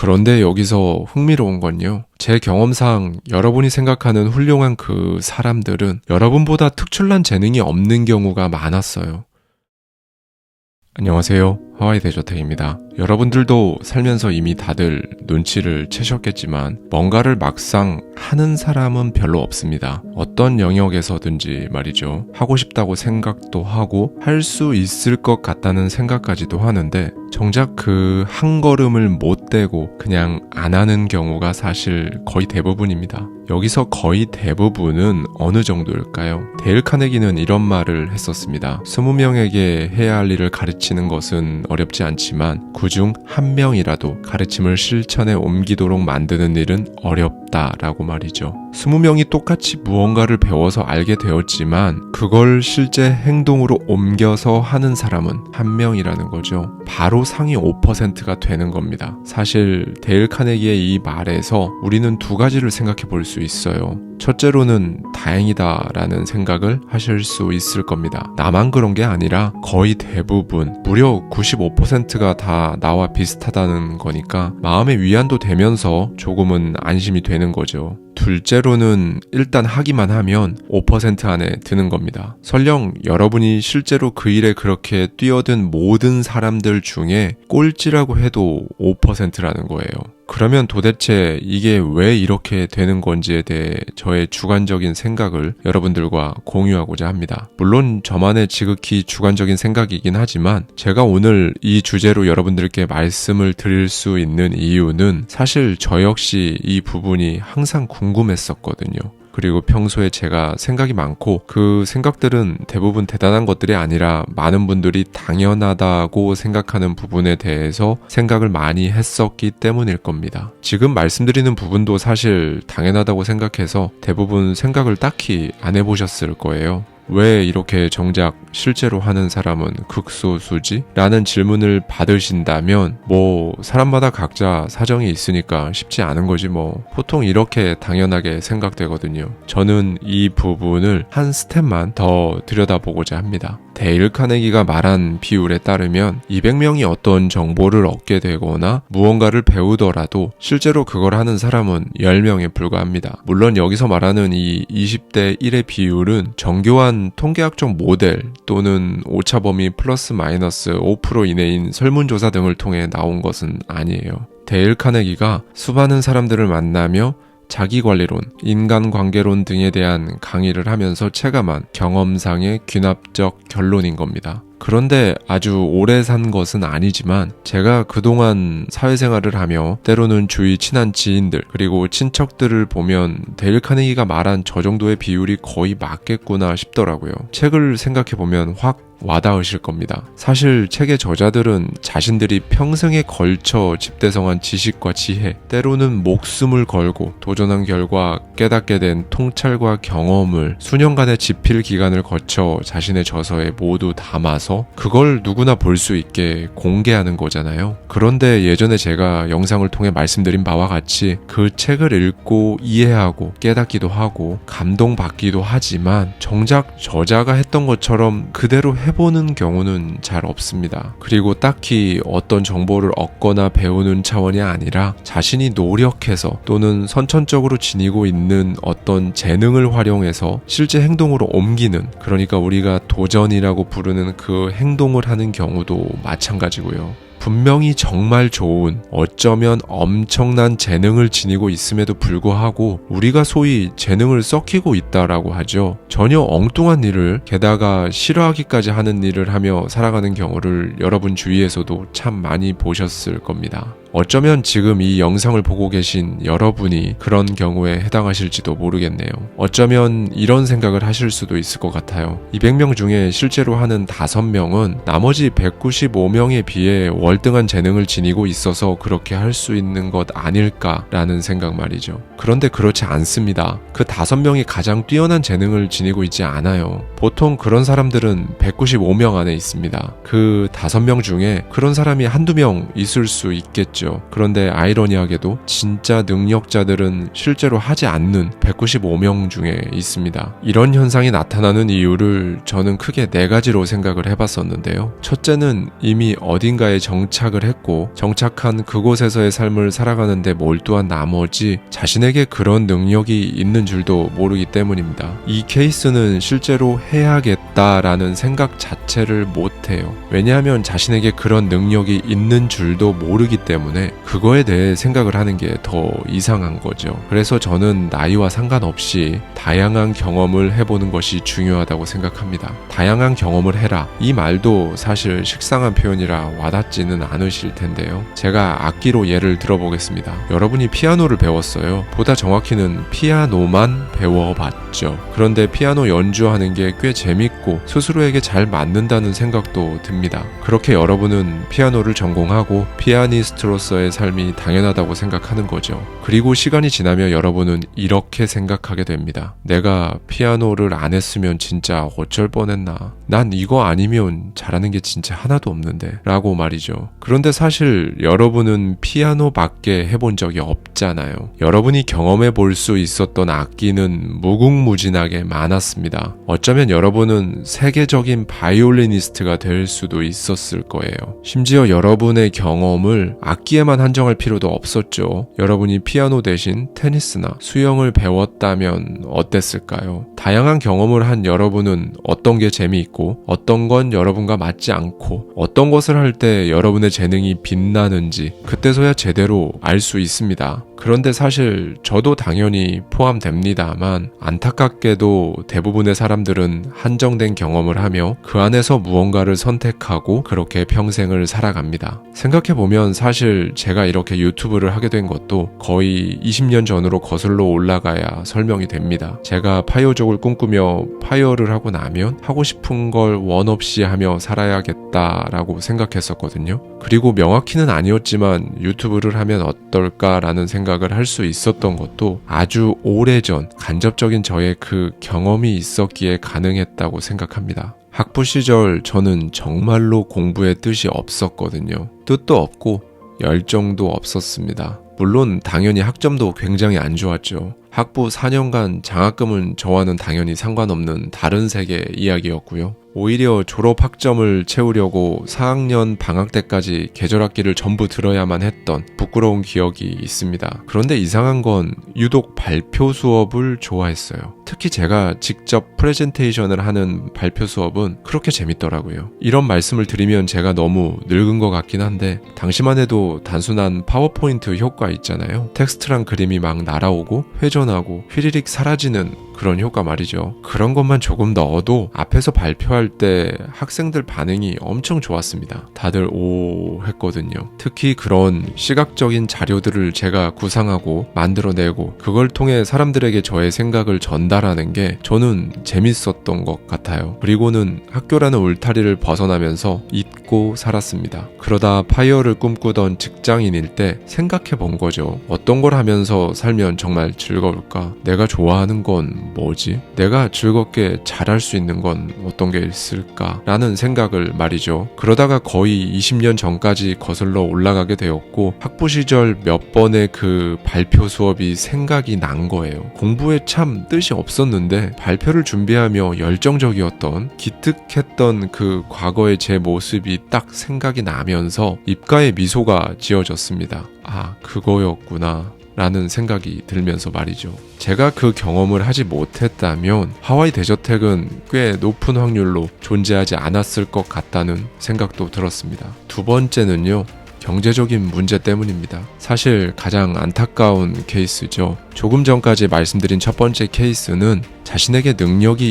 그런데 여기서 흥미로운 건요. 제 경험상 여러분이 생각하는 훌륭한 그 사람들은 여러분보다 특출난 재능이 없는 경우가 많았어요. 안녕하세요. 하와이 대저택입니다. 여러분들도 살면서 이미 다들 눈치를 채셨겠지만 뭔가를 막상 하는 사람은 별로 없습니다. 어떤 영역에서든지 말이죠. 하고 싶다고 생각도 하고 할 수 있을 것 같다는 생각까지도 하는데 정작 그 한 걸음을 못 떼고 그냥 안 하는 경우가 사실 거의 대부분입니다. 여기서 거의 대부분은 어느 정도일까요? 데일 카네기는 이런 말을 했었습니다. 20명에게 해야 할 일을 가르치는 것은 어렵지 않지만 그중 한 명이라도 가르침을 실천에 옮기도록 만드는 일은 어렵다라고 말이죠. 20명이 똑같이 무언가를 배워서 알게 되었지만 그걸 실제 행동으로 옮겨서 하는 사람은 한 명이라는 거죠. 바로 상위 5%가 되는 겁니다. 사실 데일 카네기의 이 말에서 우리는 두 가지를 생각해 볼 수 있어요. 첫째로는 다행이다라는 생각을 하실 수 있을 겁니다. 나만 그런 게 아니라 거의 대부분, 무려 95%가 다 나와 비슷하다는 거니까 마음의 위안도 되면서 조금은 안심이 되는 거죠. 둘째로는 일단 하기만 하면 5% 안에 드는 겁니다. 설령 여러분이 실제로 그 일에 그렇게 뛰어든 모든 사람들 중에 꼴찌라고 해도 5%라는 거예요. 그러면 도대체 이게 왜 이렇게 되는 건지에 대해 저의 주관적인 생각을 여러분들과 공유하고자 합니다. 물론 저만의 지극히 주관적인 생각이긴 하지만 제가 오늘 이 주제로 여러분들께 말씀을 드릴 수 있는 이유는 사실 저 역시 이 부분이 항상 궁금했었거든요. 그리고 평소에 제가 생각이 많고 그 생각들은 대부분 대단한 것들이 아니라 많은 분들이 당연하다고 생각하는 부분에 대해서 생각을 많이 했었기 때문일 겁니다. 지금 말씀드리는 부분도 사실 당연하다고 생각해서 대부분 생각을 딱히 안 해보셨을 거예요. 왜 이렇게 정작 실제로 하는 사람은 극소수지? 라는 질문을 받으신다면 사람마다 각자 사정이 있으니까 쉽지 않은 거지 보통 이렇게 당연하게 생각되거든요. 저는 이 부분을 한 스텝만 더 들여다보고자 합니다. 데일 카네기가 말한 비율에 따르면 200명이 어떤 정보를 얻게 되거나 무언가를 배우더라도 실제로 그걸 하는 사람은 10명에 불과합니다. 물론 여기서 말하는 이 20대 1의 비율은 정교한 통계학적 모델 또는 오차 범위 플러스 마이너스 5% 이내인 설문조사 등을 통해 나온 것은 아니에요. 데일 카네기가 수많은 사람들을 만나며 자기관리론, 인간관계론 등에 대한 강의를 하면서 체감한 경험상의 귀납적 결론인 겁니다. 그런데 아주 오래 산 것은 아니지만 제가 그동안 사회생활을 하며 때로는 주위 친한 지인들 그리고 친척들을 보면 데일 카네기가 말한 저 정도의 비율이 거의 맞겠구나 싶더라고요. 책을 생각해보면 확 와닿으실 겁니다. 사실 책의 저자들은 자신들이 평생에 걸쳐 집대성한 지식과 지혜, 때로는 목숨을 걸고 도전한 결과 깨닫게 된 통찰과 경험을 수년간의 집필 기간을 거쳐 자신의 저서에 모두 담아서 그걸 누구나 볼 수 있게 공개하는 거잖아요. 그런데 예전에 제가 영상을 통해 말씀드린 바와 같이 그 책을 읽고 이해하고 깨닫기도 하고 감동받기도 하지만 정작 저자가 했던 것처럼 그대로 해보는 경우는 잘 없습니다. 그리고 딱히 어떤 정보를 얻거나 배우는 차원이 아니라 자신이 노력해서 또는 선천적으로 지니고 있는 어떤 재능을 활용해서 실제 행동으로 옮기는, 그러니까 우리가 도전이라고 부르는 그 행동을 하는 경우도 마찬가지고요. 분명히 정말 좋은, 어쩌면 엄청난 재능을 지니고 있음에도 불구하고 우리가 소위 재능을 썩히고 있다라고 하죠. 전혀 엉뚱한 일을, 게다가 싫어하기까지 하는 일을 하며 살아가는 경우를 여러분 주위에서도 참 많이 보셨을 겁니다. 어쩌면 지금 이 영상을 보고 계신 여러분이 그런 경우에 해당하실지도 모르겠네요. 어쩌면 이런 생각을 하실 수도 있을 것 같아요. 200명 중에 실제로 하는 5명은 나머지 195명에 비해 월등한 재능을 지니고 있어서 그렇게 할 수 있는 것 아닐까라는 생각 말이죠. 그런데 그렇지 않습니다. 그 5명이 가장 뛰어난 재능을 지니고 있지 않아요. 보통 그런 사람들은 195명 안에 있습니다. 그 5명 중에 그런 사람이 한두 명 있을 수 있겠죠. 있죠. 그런데 아이러니하게도 진짜 능력자들은 실제로 하지 않는 195명 중에 있습니다. 이런 현상이 나타나는 이유를 저는 크게 4가지로 생각을 해봤었는데요. 첫째는 이미 어딘가에 정착을 했고 정착한 그곳에서의 삶을 살아가는데 몰두한 나머지 자신에게 그런 능력이 있는 줄도 모르기 때문입니다. 이 케이스는 실제로 해야겠다라는 생각 자체를 못해요. 왜냐하면 자신에게 그런 능력이 있는 줄도 모르기 때문에 그거에 대해 생각을 하는 게 더 이상한 거죠. 그래서 저는 나이와 상관없이 다양한 경험을 해보는 것이 중요하다고 생각합니다. 다양한 경험을 해라. 이 말도 사실 식상한 표현이라 와닿지는 않으실 텐데요. 제가 악기로 예를 들어보겠습니다. 여러분이 피아노를 배웠어요. 보다 정확히는 피아노만 배워봤죠. 그런데 피아노 연주하는 게 꽤 재밌고 스스로에게 잘 맞는다는 생각도 듭니다. 그렇게 여러분은 피아노를 전공하고 피아니스트로서의 삶이 당연하다고 생각하는 거죠. 그리고 시간이 지나면 여러분은 이렇게 생각하게 됩니다. 내가 피아노를 안 했으면 진짜 어쩔 뻔했나. 난 이거 아니면 잘하는 게 진짜 하나도 없는데 라고 말이죠. 그런데 사실 여러분은 피아노밖에 해본 적이 없잖아요. 여러분이 경험해 볼 수 있었던 악기는 무궁무진하게 많았습니다. 어쩌면 여러분은 세계적인 바이올리니스트가 될 수도 있었을 거예요. 심지어 여러분의 경험을 악기에만 한정할 필요도 없었죠. 여러분이 피아노 대신 테니스나 수영을 배웠다면 어땠을까요? 다양한 경험을 한 여러분은 어떤 게 재미있고 어떤 건 여러분과 맞지 않고 어떤 것을 할 때 여러분의 재능이 빛나는지 그때서야 제대로 알 수 있습니다. 그런데 사실 저도 당연히 포함됩니다만 안타깝게도 대부분의 사람들은 한정된 경험을 하며 그 안에서 무언가를 선택하고 그렇게 평생을 살아갑니다. 생각해보면 사실 제가 이렇게 유튜브를 하게 된 것도 거의 20년 전으로 거슬러 올라가야 설명이 됩니다. 제가 파이어족을 꿈꾸며 파이어를 하고 나면 하고 싶은 걸 원 없이 하며 살아야겠다라고 생각했었거든요. 그리고 명확히는 아니었지만 유튜브를 하면 어떨까라는 생각을 할 수 있었던 것도 아주 오래전 간접적인 저의 그 경험이 있었기에 가능했다고 생각합니다. 학부 시절 저는 정말로 공부에 뜻이 없었거든요. 뜻도 없고 열정도 없었습니다. 물론 당연히 학점도 굉장히 안 좋았죠. 학부 4년간 장학금은 저와는 당연히 상관없는 다른 세계 이야기였고요. 오히려 졸업 학점을 채우려고 4학년 방학 때까지 계절학기를 전부 들어야만 했던 부끄러운 기억이 있습니다. 그런데 이상한 건 유독 발표 수업을 좋아했어요. 특히 제가 직접 프레젠테이션을 하는 발표 수업은 그렇게 재밌더라고요. 이런 말씀을 드리면 제가 너무 늙은 것 같긴 한데 당시만 해도 단순한 파워포인트 효과 있잖아요. 텍스트랑 그림이 막 날아오고 회전하고 휘리릭 사라지는 그런 효과 말이죠. 그런 것만 조금 넣어도 앞에서 발표할 때 학생들 반응이 엄청 좋았습니다. 다들 오 했거든요. 특히 그런 시각적인 자료들을 제가 구상하고 만들어내고 그걸 통해 사람들에게 저의 생각을 전달하는 게 저는 재밌었던 것 같아요. 그리고는 학교라는 울타리를 벗어나면서 잊고 살았습니다. 그러다 파이어를 꿈꾸던 직장인일 때 생각해 본 거죠. 어떤 걸 하면서 살면 정말 즐거울까? 내가 좋아하는 건 뭐지? 내가 즐겁게 잘할 수 있는 건 어떤 게 있을까? 라는 생각을 말이죠. 그러다가 거의 20년 전까지 거슬러 올라가게 되었고 학부 시절 몇 번의 그 발표 수업이 생각이 난 거예요. 공부에 참 뜻이 없었는데 발표를 준비하며 열정적이었던 기특했던 그 과거의 제 모습이 딱 생각이 나면서 입가에 미소가 지어졌습니다. 아, 그거였구나. 라는 생각이 들면서 말이죠. 제가 그 경험을 하지 못했다면 하와이 대저택은 꽤 높은 확률로 존재하지 않았을 것 같다는 생각도 들었습니다. 두 번째는요. 경제적인 문제 때문입니다. 사실 가장 안타까운 케이스죠. 조금 전까지 말씀드린 첫 번째 케이스는 자신에게 능력이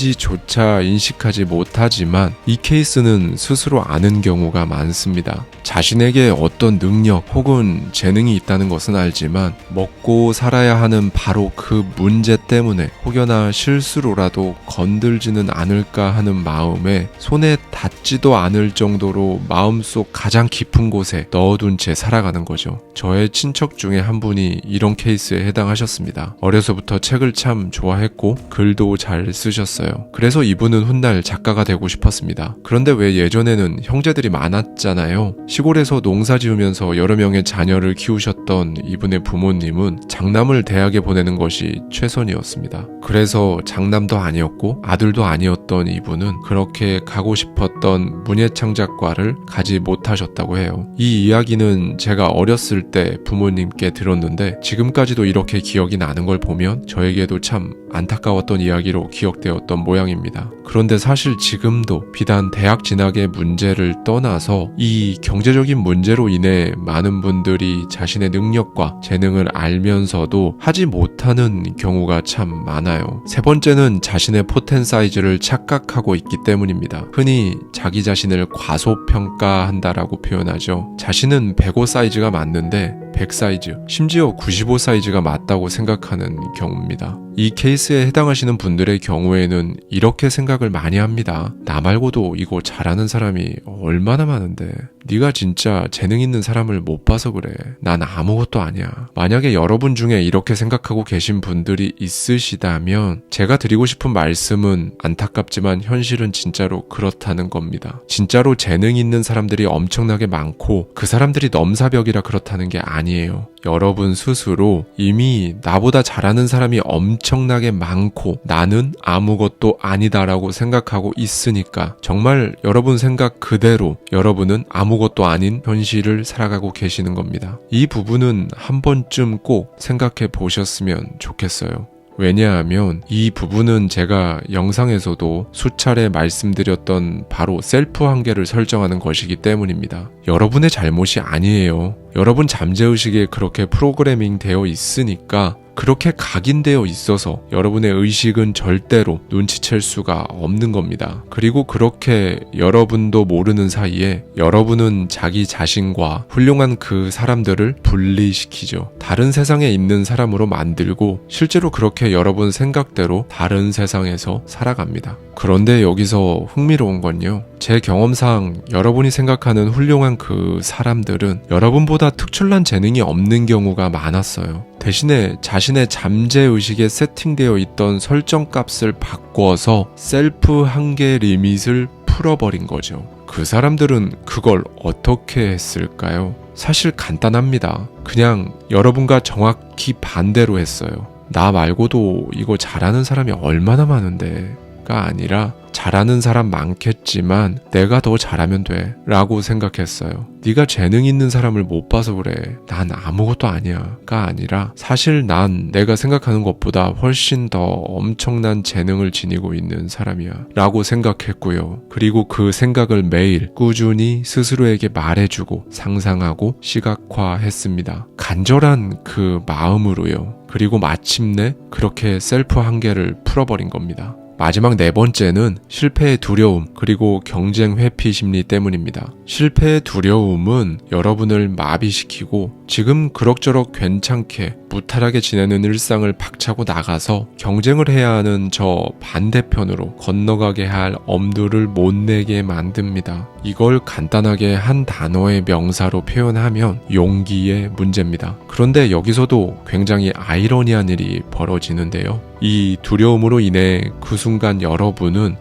있는지조차 인식하지 못하지만 이 케이스는 스스로 아는 경우가 많습니다. 자신에게 어떤 능력 혹은 재능이 있다는 것은 알지만 먹고 살아야 하는 바로 그 문제 때문에 혹여나 실수로라도 건들지는 않을까 하는 마음에 손에 닿지도 않을 정도로 마음속 가장 깊은 곳에 넣어둔 채 살아가는 거죠. 저의 친척 중에 한 분이 이런 케이스에 해당하셨습니다. 어려서부터 책을 참 좋아했고 하시고 글도 잘 쓰셨어요. 그래서 이분은 훗날 작가가 되고 싶었습니다. 그런데 왜 예전에는 형제들이 많았잖아요. 시골에서 농사 지으면서 여러 명의 자녀를 키우셨던 이분의 부모님은 장남을 대학에 보내는 것이 최선이었습니다. 그래서 장남도 아니었고 아들도 아니었던 이분은 그렇게 가고 싶었던 문예창작과를 가지 못하셨다고 해요. 이 이야기는 제가 어렸을 때 부모님께 들었는데 지금까지도 이렇게 기억이 나는 걸 보면 저에게도 참 안타까웠던 이야기로 기억되었던 모양입니다. 그런데 사실 지금도 비단 대학 진학의 문제를 떠나서 이 경제적인 문제로 인해 많은 분들이 자신의 능력과 재능을 알면서도 하지 못하는 경우가 참 많아요. 세 번째는 자신의 포텐 사이즈를 착각하고 있기 때문입니다. 흔히 자기 자신을 과소평가한다라고 표현하죠. 자신은 105 사이즈가 맞는데 100 사이즈, 심지어 95 사이즈가 맞다고 생각하는 경우입니다. 이 케이스에 해당하시는 분들의 경우에는 이렇게 생각을 많이 합니다. 나 말고도 이거 잘하는 사람이 얼마나 많은데 네가 진짜 재능 있는 사람을 못 봐서 그래. 난 아무것도 아니야. 만약에 여러분 중에 이렇게 생각하고 계신 분들이 있으시다면 제가 드리고 싶은 말씀은 안타깝지만 현실은 진짜로 그렇다는 겁니다. 진짜로 재능 있는 사람들이 엄청나게 많고 그 사람들이 넘사벽이라 그렇다는 게 아니에요. 여러분 스스로 이미 나보다 잘하는 사람이 엄청나게 많고 나는 아무것도 아니다라고 생각하고 있으니까 정말 여러분 생각 그대로 여러분은 아무것도 아닌 현실을 살아가고 계시는 겁니다. 이 부분은 한 번쯤 꼭 생각해 보셨으면 좋겠어요. 왜냐하면 이 부분은 제가 영상에서도 수차례 말씀드렸던 바로 셀프 한계를 설정하는 것이기 때문입니다. 여러분의 잘못이 아니에요. 여러분 잠재의식에 그렇게 프로그래밍 되어 있으니까 그렇게 각인되어 있어서 여러분의 의식은 절대로 눈치챌 수가 없는 겁니다. 그리고 그렇게 여러분도 모르는 사이에 여러분은 자기 자신과 훌륭한 그 사람들을 분리시키죠. 다른 세상에 있는 사람으로 만들고 실제로 그렇게 여러분 생각대로 다른 세상에서 살아갑니다. 그런데 여기서 흥미로운 건요. 제 경험상 여러분이 생각하는 훌륭한 그 사람들은 여러분보다 특출난 재능이 없는 경우가 많았어요. 대신에 자신의 잠재의식에 세팅되어 있던 설정값을 바꿔서 셀프 한계 리밋을 풀어버린 거죠. 그 사람들은 그걸 어떻게 했을까요? 사실 간단합니다. 그냥 여러분과 정확히 반대로 했어요. 나 말고도 이거 잘하는 사람이 얼마나 많은데 가 아니라 잘하는 사람 많겠지만 내가 더 잘하면 돼 라고 생각했어요. 네가 재능 있는 사람을 못 봐서 그래. 난 아무것도 아니야 가 아니라 사실 난 내가 생각하는 것보다 훨씬 더 엄청난 재능을 지니고 있는 사람이야 라고 생각했고요. 그리고 그 생각을 매일 꾸준히 스스로에게 말해주고 상상하고 시각화했습니다. 간절한 그 마음으로요. 그리고 마침내 그렇게 셀프 한계를 풀어버린 겁니다. 마지막 네 번째는 실패의 두려움 그리고 경쟁 회피 심리 때문입니다. 실패의 두려움은 여러분을 마비시키고 지금 그럭저럭 괜찮게 무탈하게 지내는 일상을 박차고 나가서 경쟁을 해야 하는 저 반대편으로 건너가게 할 엄두를 못 내게 만듭니다. 이걸 간단하게 한 단어의 명사로 표현하면 용기의 문제입니다. 그런데 여기서도 굉장히 아이러니한 일이 벌어지는데요. 이 두려움으로 인해 그 순간 여러분은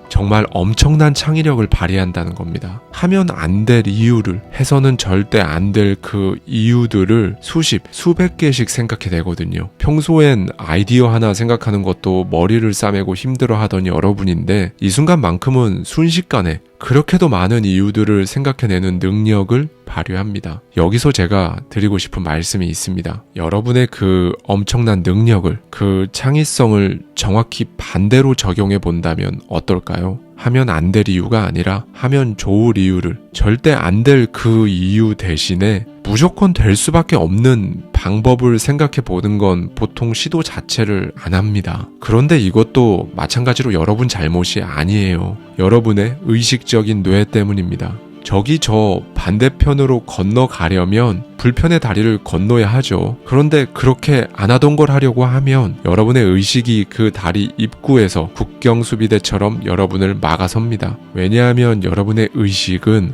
정말 엄청난 창의력을 발휘한다는 겁니다. 하면 안 될 이유를, 해서는 절대 안 될 그 이유들을 수백 개씩 생각해내거든요. 평소엔 아이디어 하나 생각하는 것도 머리를 싸매고 힘들어 하던 여러분인데 이 순간만큼은 순식간에 그렇게도 많은 이유들을 생각해내는 능력을 발휘합니다. 여기서 제가 드리고 싶은 말씀이 있습니다. 여러분의 그 엄청난 능력을, 그 창의성을 정확히 반대로 적용해 본다면 어떨까요? 하면 안 될 이유가 아니라 하면 좋을 이유를, 절대 안 될 그 이유 대신에 무조건 될 수밖에 없는 방법을 생각해 보는 건 보통 시도 자체를 안 합니다. 그런데 이것도 마찬가지로 여러분 잘못이 아니에요. 여러분의 의식적인 뇌 때문입니다. 저기 저 반대편으로 건너가려면 불편의 다리를 건너야 하죠. 그런데 그렇게 안 하던 걸 하려고 하면 여러분의 의식이 그 다리 입구에서 국경수비대처럼 여러분을 막아섭니다. 왜냐하면 여러분의 의식은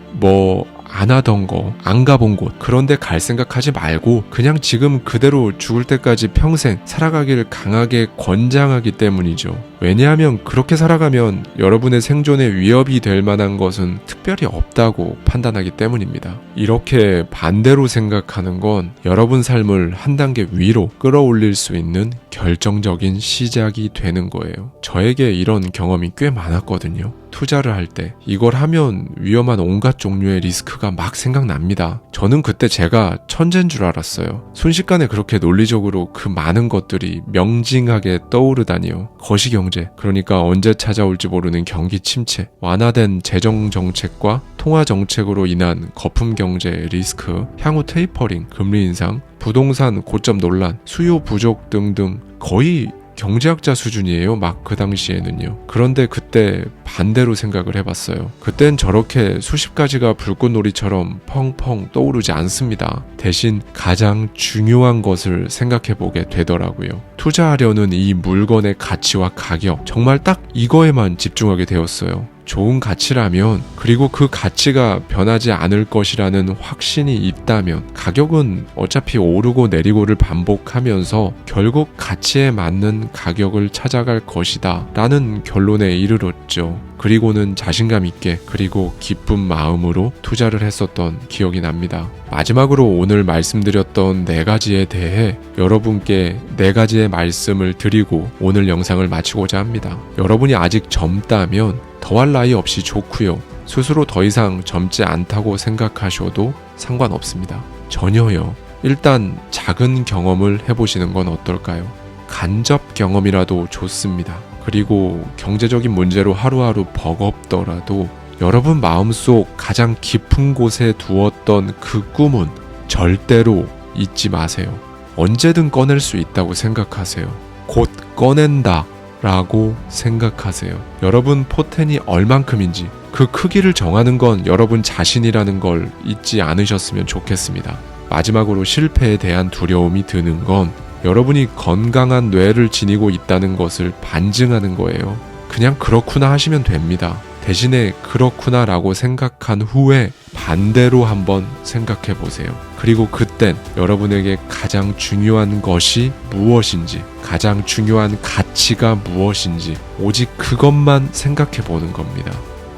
안 하던 거, 안 가본 곳, 그런데 갈 생각하지 말고 그냥 지금 그대로 죽을 때까지 평생 살아가기를 강하게 권장하기 때문이죠. 왜냐하면 그렇게 살아가면 여러분의 생존에 위협이 될 만한 것은 특별히 없다고 판단하기 때문입니다. 이렇게 반대로 생각하는 건 여러분 삶을 한 단계 위로 끌어올릴 수 있는 결정적인 시작이 되는 거예요. 저에게 이런 경험이 꽤 많았거든요. 투자를 할 때 이걸 하면 위험한 온갖 종류의 리스크가 막 생각납니다. 저는 그때 제가 천재인 줄 알았어요. 순식간에 그렇게 논리적으로 그 많은 것들이 명징하게 떠오르다니요. 거시경제, 그러니까 언제 찾아올지 모르는 경기 침체, 완화된 재정 정책과 통화 정책으로 인한 거품 경제 리스크, 향후 테이퍼링, 금리 인상, 부동산 고점 논란, 수요 부족 등등 거의 경제학자 수준이에요. 막 그 당시에는요. 그런데 그때 반대로 생각을 해봤어요. 그땐 저렇게 수십 가지가 불꽃놀이처럼 펑펑 떠오르지 않습니다. 대신 가장 중요한 것을 생각해보게 되더라고요. 투자하려는 이 물건의 가치와 가격, 정말 딱 이거에만 집중하게 되었어요. 좋은 가치라면, 그리고 그 가치가 변하지 않을 것이라는 확신이 있다면 가격은 어차피 오르고 내리고를 반복하면서 결국 가치에 맞는 가격을 찾아갈 것이다 라는 결론에 이르렀죠. 그리고는 자신감 있게, 그리고 기쁜 마음으로 투자를 했었던 기억이 납니다. 마지막으로 오늘 말씀드렸던 4가지에 대해 여러분께 4가지의 말씀을 드리고 오늘 영상을 마치고자 합니다. 여러분이 아직 젊다면 더할 나위 없이 좋고요. 스스로 더 이상 젊지 않다고 생각하셔도 상관없습니다. 전혀요. 일단 작은 경험을 해보시는 건 어떨까요? 간접 경험이라도 좋습니다. 그리고 경제적인 문제로 하루하루 버겁더라도 여러분 마음속 가장 깊은 곳에 두었던 그 꿈은 절대로 잊지 마세요. 언제든 꺼낼 수 있다고 생각하세요. 곧 꺼낸다 라고 생각하세요. 여러분 포텐이 얼만큼인지 그 크기를 정하는 건 여러분 자신이라는 걸 잊지 않으셨으면 좋겠습니다. 마지막으로 실패에 대한 두려움이 드는 건 여러분이 건강한 뇌를 지니고 있다는 것을 반증하는 거예요. 그냥 그렇구나 하시면 됩니다. 대신에 그렇구나 라고 생각한 후에 반대로 한번 생각해 보세요. 그리고 그땐 여러분에게 가장 중요한 것이 무엇인지, 가장 중요한 가치가 무엇인지 오직 그것만 생각해 보는 겁니다.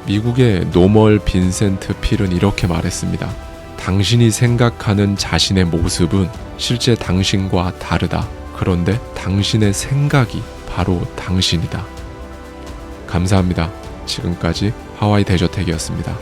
미국의 노멀 빈센트 필은 이렇게 말했습니다. 당신이 생각하는 자신의 모습은 실제 당신과 다르다. 그런데 당신의 생각이 바로 당신이다. 감사합니다. 지금까지 하와이 대저택이었습니다.